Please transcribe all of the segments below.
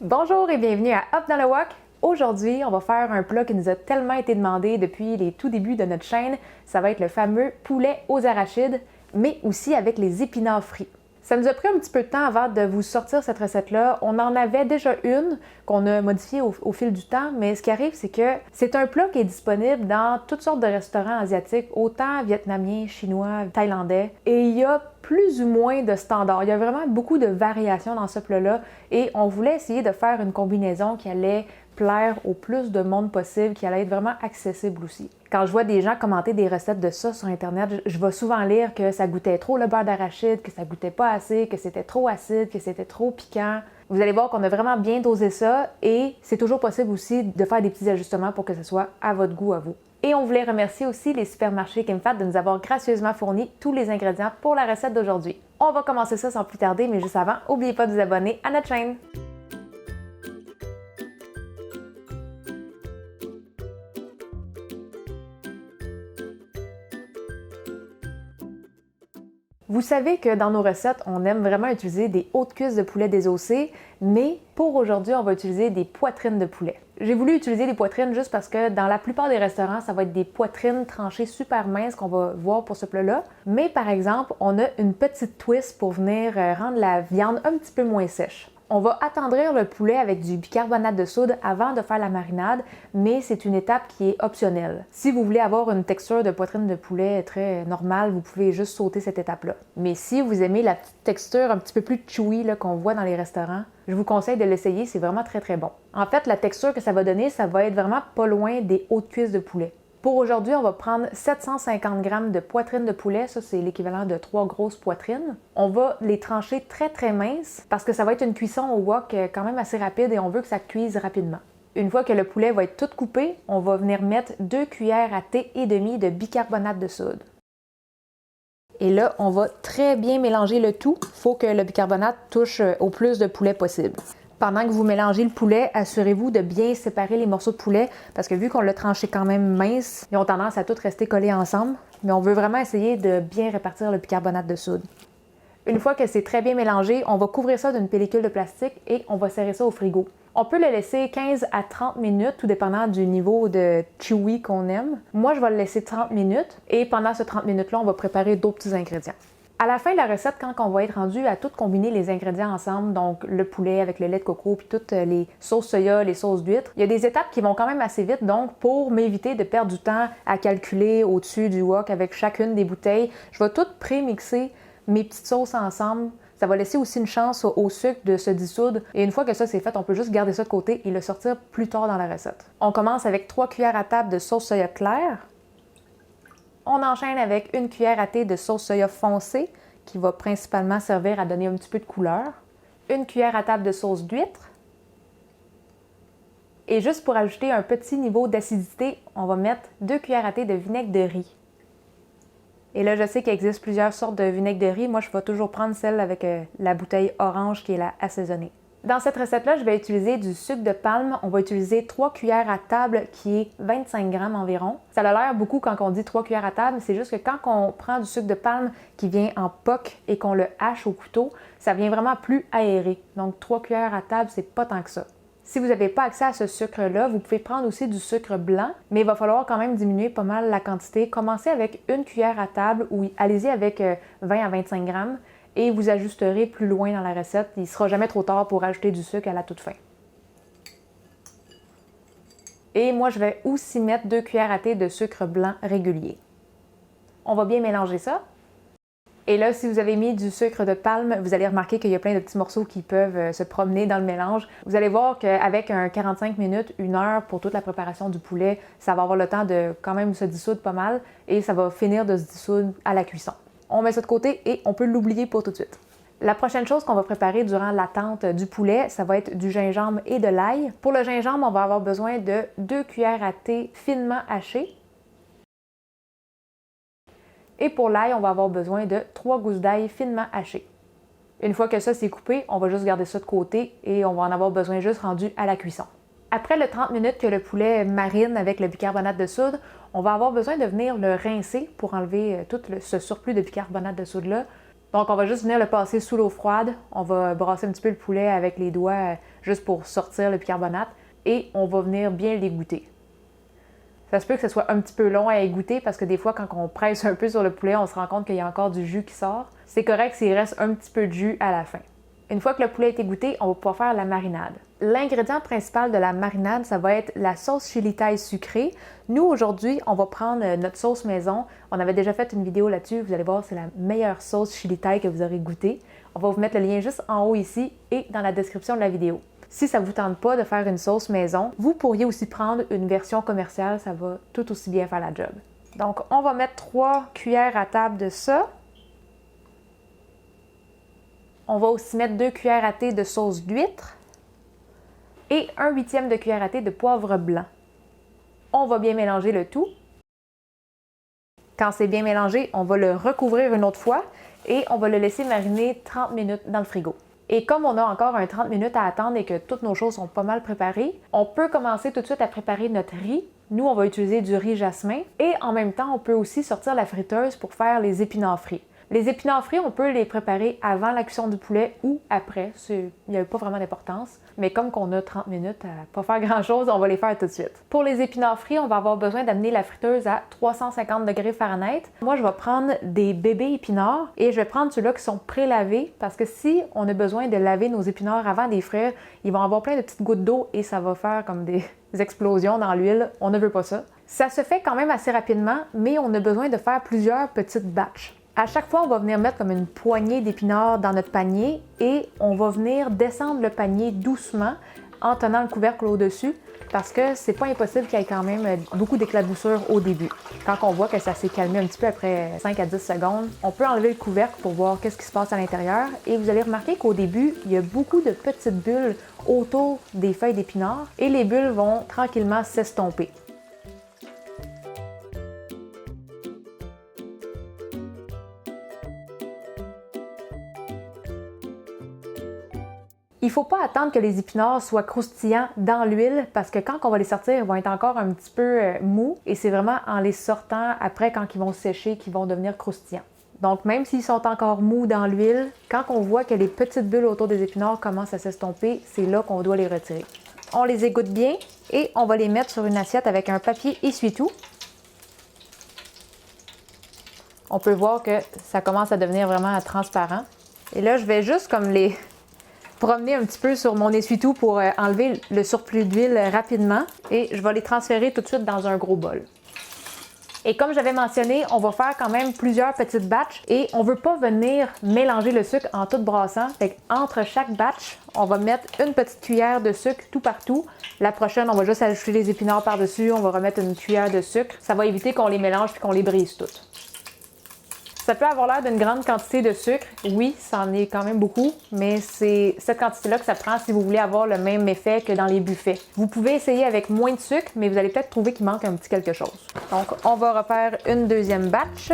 Bonjour et bienvenue à Up dans le Wok. Aujourd'hui, on va faire un plat qui nous a tellement été demandé depuis les tout débuts de notre chaîne. Ça va être le fameux poulet aux arachides, mais aussi avec les épinards frits. Ça nous a pris un petit peu de temps avant de vous sortir cette recette-là. On en avait déjà une qu'on a modifiée au fil du temps, mais ce qui arrive, c'est que c'est un plat qui est disponible dans toutes sortes de restaurants asiatiques, autant vietnamiens, chinois, thaïlandais, et il y a plus ou moins de standards. Il y a vraiment beaucoup de variations dans ce plat-là et on voulait essayer de faire une combinaison qui allait plaire au plus de monde possible, qui allait être vraiment accessible aussi. Quand je vois des gens commenter des recettes de ça sur Internet, je vais souvent lire que ça goûtait trop le beurre d'arachide, que ça goûtait pas assez, que c'était trop acide, que c'était trop piquant. Vous allez voir qu'on a vraiment bien dosé ça et c'est toujours possible aussi de faire des petits ajustements pour que ce soit à votre goût à vous. Et on voulait remercier aussi les supermarchés KimFat de nous avoir gracieusement fourni tous les ingrédients pour la recette d'aujourd'hui. On va commencer ça sans plus tarder, mais juste avant, n'oubliez pas de vous abonner à notre chaîne. Vous savez que dans nos recettes, on aime vraiment utiliser des hautes cuisses de poulet désossées, mais pour aujourd'hui, on va utiliser des poitrines de poulet. J'ai voulu utiliser des poitrines juste parce que dans la plupart des restaurants, ça va être des poitrines tranchées super minces qu'on va voir pour ce plat-là. Mais par exemple, on a une petite twist pour venir rendre la viande un petit peu moins sèche. On va attendrir le poulet avec du bicarbonate de soude avant de faire la marinade, mais c'est une étape qui est optionnelle. Si vous voulez avoir une texture de poitrine de poulet très normale, vous pouvez juste sauter cette étape-là. Mais si vous aimez la petite texture un petit peu plus chewy qu'on voit dans les restaurants, je vous conseille de l'essayer, c'est vraiment très très bon. En fait, la texture que ça va donner, ça va être vraiment pas loin des hautes cuisses de poulet. Pour aujourd'hui, on va prendre 750 g de poitrine de poulet, ça c'est l'équivalent de 3 grosses poitrines. On va les trancher très très minces parce que ça va être une cuisson au wok quand même assez rapide et on veut que ça cuise rapidement. Une fois que le poulet va être tout coupé, on va venir mettre 2 cuillères à thé et demi de bicarbonate de soude. Et là, on va très bien mélanger le tout. Il faut que le bicarbonate touche au plus de poulet possible. Pendant que vous mélangez le poulet, assurez-vous de bien séparer les morceaux de poulet parce que vu qu'on l'a tranché quand même mince, ils ont tendance à tous rester collés ensemble. Mais on veut vraiment essayer de bien répartir le bicarbonate de soude. Une fois que c'est très bien mélangé, on va couvrir ça d'une pellicule de plastique et on va serrer ça au frigo. On peut le laisser 15 à 30 minutes, tout dépendant du niveau de chewy qu'on aime. Moi, je vais le laisser 30 minutes et pendant ce 30 minutes-là, on va préparer d'autres petits ingrédients. À la fin de la recette, quand on va être rendu à tout combiner les ingrédients ensemble, donc le poulet avec le lait de coco puis toutes les sauces soya, les sauces d'huîtres, il y a des étapes qui vont quand même assez vite. Donc, pour m'éviter de perdre du temps à calculer au-dessus du wok avec chacune des bouteilles, je vais tout pré-mixer mes petites sauces ensemble. Ça va laisser aussi une chance au sucre de se dissoudre. Et une fois que ça c'est fait, on peut juste garder ça de côté et le sortir plus tard dans la recette. On commence avec 3 cuillères à table de sauce soya claire. On enchaîne avec 1 cuillère à thé de sauce soya foncée qui va principalement servir à donner un petit peu de couleur. 1 cuillère à table de sauce d'huître. Et juste pour ajouter un petit niveau d'acidité, on va mettre 2 cuillères à thé de vinaigre de riz. Et là, je sais qu'il existe plusieurs sortes de vinaigre de riz. Moi, je vais toujours prendre celle avec la bouteille orange qui est la assaisonnée. Dans cette recette-là, je vais utiliser du sucre de palme. On va utiliser 3 cuillères à table qui est 25 g environ. Ça a l'air beaucoup quand on dit 3 cuillères à table, mais c'est juste que quand on prend du sucre de palme qui vient en pock et qu'on le hache au couteau, ça vient vraiment plus aéré. Donc 3 cuillères à table, c'est pas tant que ça. Si vous n'avez pas accès à ce sucre-là, vous pouvez prendre aussi du sucre blanc, mais il va falloir quand même diminuer pas mal la quantité. Commencez avec 1 cuillère à table ou allez-y avec 20 à 25 g. Et vous ajusterez plus loin dans la recette. Il ne sera jamais trop tard pour ajouter du sucre à la toute fin. Et moi, je vais aussi mettre 2 cuillères à thé de sucre blanc régulier. On va bien mélanger ça. Et là, si vous avez mis du sucre de palme, vous allez remarquer qu'il y a plein de petits morceaux qui peuvent se promener dans le mélange. Vous allez voir qu'avec un 45 minutes, 1 heure pour toute la préparation du poulet, ça va avoir le temps de quand même se dissoudre pas mal et ça va finir de se dissoudre à la cuisson. On met ça de côté et on peut l'oublier pour tout de suite. La prochaine chose qu'on va préparer durant l'attente du poulet, ça va être du gingembre et de l'ail. Pour le gingembre, on va avoir besoin de 2 cuillères à thé finement hachées. Et pour l'ail, on va avoir besoin de 3 gousses d'ail finement hachées. Une fois que ça c'est coupé, on va juste garder ça de côté et on va en avoir besoin juste rendu à la cuisson. Après les 30 minutes que le poulet marine avec le bicarbonate de soude, on va avoir besoin de venir le rincer pour enlever tout ce surplus de bicarbonate de soude-là. Donc on va juste venir le passer sous l'eau froide. On va brasser un petit peu le poulet avec les doigts juste pour sortir le bicarbonate et on va venir bien l'égoutter. Ça se peut que ce soit un petit peu long à égoutter parce que des fois, quand on presse un peu sur le poulet, on se rend compte qu'il y a encore du jus qui sort. C'est correct s'il reste un petit peu de jus à la fin. Une fois que le poulet est égoutter, on va pouvoir faire la marinade. L'ingrédient principal de la marinade, ça va être la sauce chili thaï sucrée. Nous, aujourd'hui, on va prendre notre sauce maison. On avait déjà fait une vidéo là-dessus. Vous allez voir, c'est la meilleure sauce chili thaï que vous aurez goûtée. On va vous mettre le lien juste en haut ici et dans la description de la vidéo. Si ça ne vous tente pas de faire une sauce maison, vous pourriez aussi prendre une version commerciale, ça va tout aussi bien faire la job. Donc, on va mettre 3 cuillères à table de ça. On va aussi mettre 2 cuillères à thé de sauce d'huître et 1/8 de cuillère à thé de poivre blanc. On va bien mélanger le tout. Quand c'est bien mélangé, on va le recouvrir une autre fois et on va le laisser mariner 30 minutes dans le frigo. Et comme on a encore un 30 minutes à attendre et que toutes nos choses sont pas mal préparées, on peut commencer tout de suite à préparer notre riz. Nous, on va utiliser du riz jasmin et en même temps, on peut aussi sortir la friteuse pour faire les épinards frits. Les épinards frits, on peut les préparer avant la cuisson du poulet ou après. Il n'y a pas vraiment d'importance. Mais comme qu'on a 30 minutes à pas faire grand-chose, on va les faire tout de suite. Pour les épinards frits, on va avoir besoin d'amener la friteuse à 350 degrés Fahrenheit. Moi, je vais prendre des bébés épinards et je vais prendre ceux-là qui sont pré-lavés parce que si on a besoin de laver nos épinards avant de les frire, ils vont avoir plein de petites gouttes d'eau et ça va faire comme des explosions dans l'huile. On ne veut pas ça. Ça se fait quand même assez rapidement, mais on a besoin de faire plusieurs petites batches. À chaque fois, on va venir mettre comme une poignée d'épinards dans notre panier et on va venir descendre le panier doucement en tenant le couvercle au-dessus parce que c'est pas impossible qu'il y ait quand même beaucoup d'éclaboussures au début. Quand on voit que ça s'est calmé un petit peu après 5 à 10 secondes, on peut enlever le couvercle pour voir qu'est-ce qui se passe à l'intérieur et vous allez remarquer qu'au début, il y a beaucoup de petites bulles autour des feuilles d'épinards et les bulles vont tranquillement s'estomper. Il ne faut pas attendre que les épinards soient croustillants dans l'huile parce que quand on va les sortir, ils vont être encore un petit peu mous et c'est vraiment en les sortant après quand ils vont sécher qu'ils vont devenir croustillants. Donc même s'ils sont encore mous dans l'huile, quand on voit que les petites bulles autour des épinards commencent à s'estomper, c'est là qu'on doit les retirer. On les égoutte bien et on va les mettre sur une assiette avec un papier essuie-tout. On peut voir que ça commence à devenir vraiment transparent. Et là, je vais juste comme les promener un petit peu sur mon essuie-tout pour enlever le surplus d'huile rapidement et je vais les transférer tout de suite dans un gros bol. Et comme j'avais mentionné, on va faire quand même plusieurs petites batches et on ne veut pas venir mélanger le sucre en tout brassant. Fait qu'entre chaque batch, on va mettre une petite cuillère de sucre tout partout. La prochaine, on va juste ajouter les épinards par-dessus, on va remettre une cuillère de sucre. Ça va éviter qu'on les mélange et qu'on les brise toutes. Ça peut avoir l'air d'une grande quantité de sucre. Oui, ça en est quand même beaucoup, mais c'est cette quantité-là que ça prend si vous voulez avoir le même effet que dans les buffets. Vous pouvez essayer avec moins de sucre, mais vous allez peut-être trouver qu'il manque un petit quelque chose. Donc, on va refaire une deuxième batch.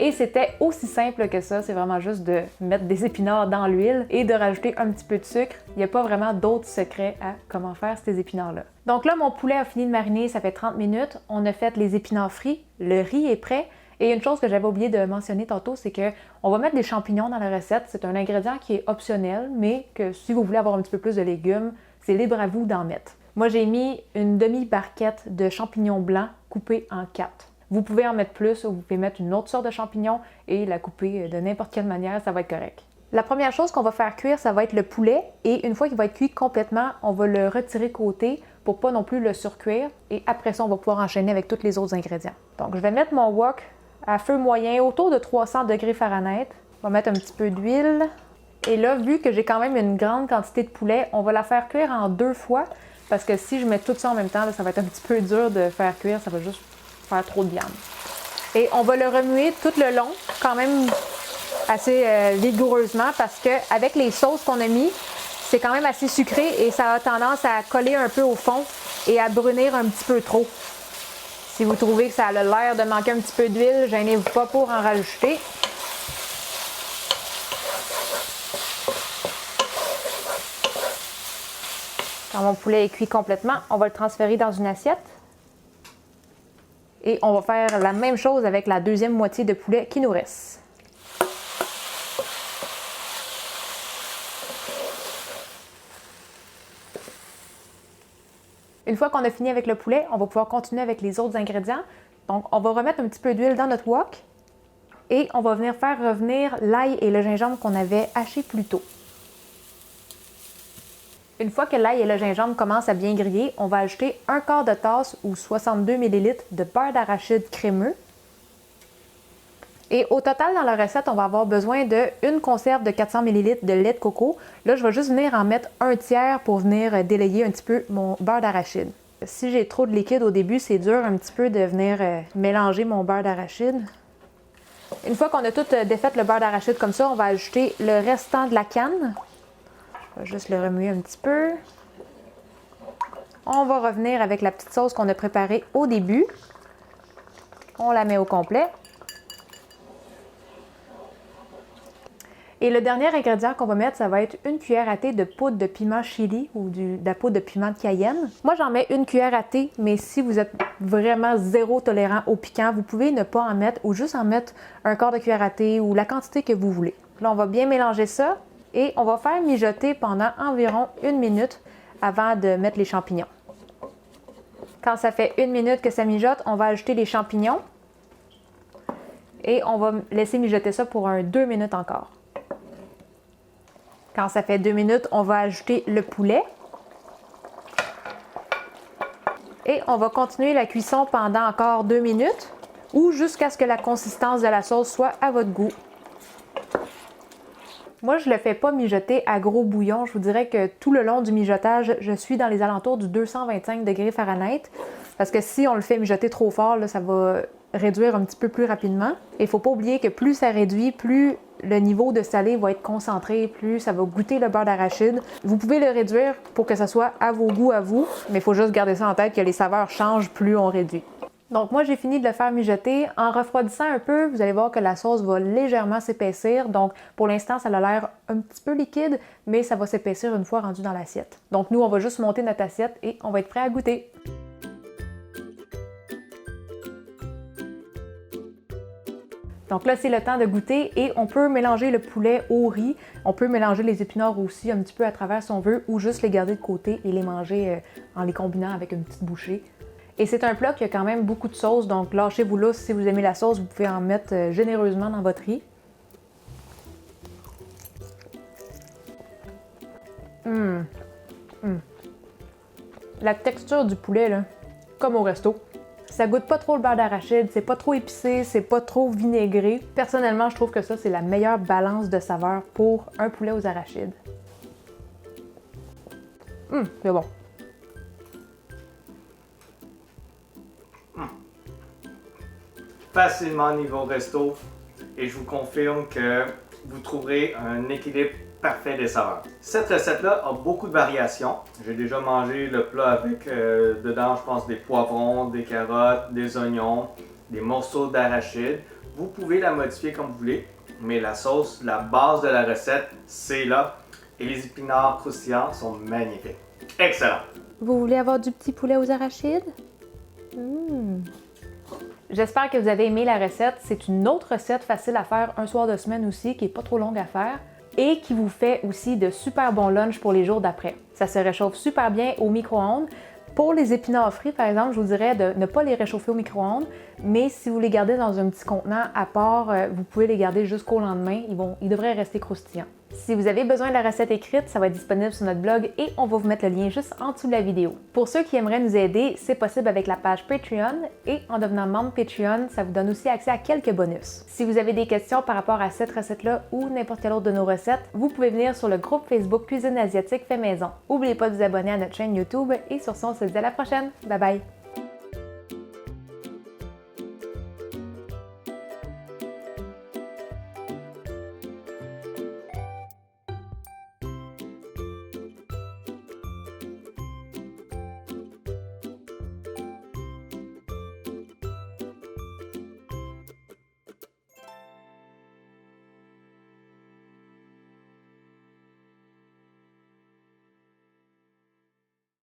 Et c'était aussi simple que ça, c'est vraiment juste de mettre des épinards dans l'huile et de rajouter un petit peu de sucre. Il n'y a pas vraiment d'autres secrets à comment faire ces épinards-là. Donc là, mon poulet a fini de mariner, ça fait 30 minutes. On a fait les épinards frits, le riz est prêt. Et une chose que j'avais oublié de mentionner tantôt, c'est qu'on va mettre des champignons dans la recette. C'est un ingrédient qui est optionnel, mais que si vous voulez avoir un petit peu plus de légumes, c'est libre à vous d'en mettre. Moi, j'ai mis une demi-barquette de champignons blancs coupés en 4. Vous pouvez en mettre plus ou vous pouvez mettre une autre sorte de champignon et la couper de n'importe quelle manière, ça va être correct. La première chose qu'on va faire cuire, ça va être le poulet et une fois qu'il va être cuit complètement, on va le retirer côté pour pas non plus le surcuire et après ça, on va pouvoir enchaîner avec tous les autres ingrédients. Donc, je vais mettre mon wok à feu moyen autour de 300 degrés Fahrenheit. On va mettre un petit peu d'huile et là, vu que j'ai quand même une grande quantité de poulet, on va la faire cuire en 2 fois parce que si je mets tout ça en même temps, là, ça va être un petit peu dur de faire cuire, ça va juste faire trop de viande. Et on va le remuer tout le long, quand même assez vigoureusement, parce qu'avec les sauces qu'on a mis, c'est quand même assez sucré et ça a tendance à coller un peu au fond et à brunir un petit peu trop. Si vous trouvez que ça a l'air de manquer un petit peu d'huile, gênez-vous pas pour en rajouter. Quand mon poulet est cuit complètement, on va le transférer dans une assiette. Et on va faire la même chose avec la deuxième moitié de poulet qui nous reste. Une fois qu'on a fini avec le poulet, on va pouvoir continuer avec les autres ingrédients. Donc, on va remettre un petit peu d'huile dans notre wok et on va venir faire revenir l'ail et le gingembre qu'on avait haché plus tôt. Une fois que l'ail et le gingembre commencent à bien griller, on va ajouter un quart de tasse ou 62 ml de beurre d'arachide crémeux. Et au total, dans la recette, on va avoir besoin d'une conserve de 400 ml de lait de coco. Là, je vais juste venir en mettre un tiers pour venir délayer un petit peu mon beurre d'arachide. Si j'ai trop de liquide au début, c'est dur un petit peu de venir mélanger mon beurre d'arachide. Une fois qu'on a tout défait le beurre d'arachide comme ça, on va ajouter le restant de la canne. Je vais juste le remuer un petit peu. On va revenir avec la petite sauce qu'on a préparée au début. On la met au complet. Et le dernier ingrédient qu'on va mettre, ça va être une cuillère à thé de poudre de piment chili ou de la poudre de piment de Cayenne. Moi, j'en mets une cuillère à thé, mais si vous êtes vraiment zéro tolérant au piquant, vous pouvez ne pas en mettre ou juste en mettre un quart de cuillère à thé ou la quantité que vous voulez. Là, on va bien mélanger ça et on va faire mijoter pendant environ 1 minute avant de mettre les champignons. Quand ça fait 1 minute que ça mijote, on va ajouter les champignons et on va laisser mijoter ça pour 2 minutes encore. Quand ça fait 2 minutes, on va ajouter le poulet. Et on va continuer la cuisson pendant encore 2 minutes ou jusqu'à ce que la consistance de la sauce soit à votre goût. Moi, je ne le fais pas mijoter à gros bouillon. Je vous dirais que tout le long du mijotage, je suis dans les alentours du 225 degrés Fahrenheit. Parce que si on le fait mijoter trop fort, là, ça va réduire un petit peu plus rapidement. Et il ne faut pas oublier que plus ça réduit, plus le niveau de salé va être concentré, plus ça va goûter le beurre d'arachide. Vous pouvez le réduire pour que ça soit à vos goûts à vous, mais il faut juste garder ça en tête que les saveurs changent plus on réduit. Donc moi, j'ai fini de le faire mijoter. En refroidissant un peu, vous allez voir que la sauce va légèrement s'épaissir. Donc pour l'instant, ça a l'air un petit peu liquide, mais ça va s'épaissir une fois rendu dans l'assiette. Donc nous, on va juste monter notre assiette et on va être prêt à goûter. Donc là, c'est le temps de goûter et on peut mélanger le poulet au riz. On peut mélanger les épinards aussi un petit peu à travers si on veut ou juste les garder de côté et les manger en les combinant avec une petite bouchée. Et c'est un plat qui a quand même beaucoup de sauce, donc lâchez-vous là. Si vous aimez la sauce, vous pouvez en mettre généreusement dans votre riz. La texture du poulet, là, comme au resto. Ça goûte pas trop le beurre d'arachide, c'est pas trop épicé, c'est pas trop vinaigré. Personnellement, je trouve que ça, c'est la meilleure balance de saveurs pour un poulet aux arachides. C'est bon. Facilement niveau resto et je vous confirme que vous trouverez un équilibre parfait des saveurs. Cette recette-là a beaucoup de variations. J'ai déjà mangé le plat avec dedans, je pense, des poivrons, des carottes, des oignons, des morceaux d'arachide. Vous pouvez la modifier comme vous voulez, mais la sauce, la base de la recette, c'est là. Et les épinards croustillants sont magnifiques. Excellent! Vous voulez avoir du petit poulet aux arachides? J'espère que vous avez aimé la recette. C'est une autre recette facile à faire un soir de semaine aussi, qui n'est pas trop longue à faire et qui vous fait aussi de super bons lunchs pour les jours d'après. Ça se réchauffe super bien au micro-ondes. Pour les épinards frits, par exemple, je vous dirais de ne pas les réchauffer au micro-ondes, mais si vous les gardez dans un petit contenant à part, vous pouvez les garder jusqu'au lendemain. Ils devraient rester croustillants. Si vous avez besoin de la recette écrite, ça va être disponible sur notre blog et on va vous mettre le lien juste en dessous de la vidéo. Pour ceux qui aimeraient nous aider, c'est possible avec la page Patreon et en devenant membre Patreon, ça vous donne aussi accès à quelques bonus. Si vous avez des questions par rapport à cette recette-là ou n'importe quelle autre de nos recettes, vous pouvez venir sur le groupe Facebook Cuisine asiatique fait maison. N'oubliez pas de vous abonner à notre chaîne YouTube et sur ce, on se dit à la prochaine. Bye bye!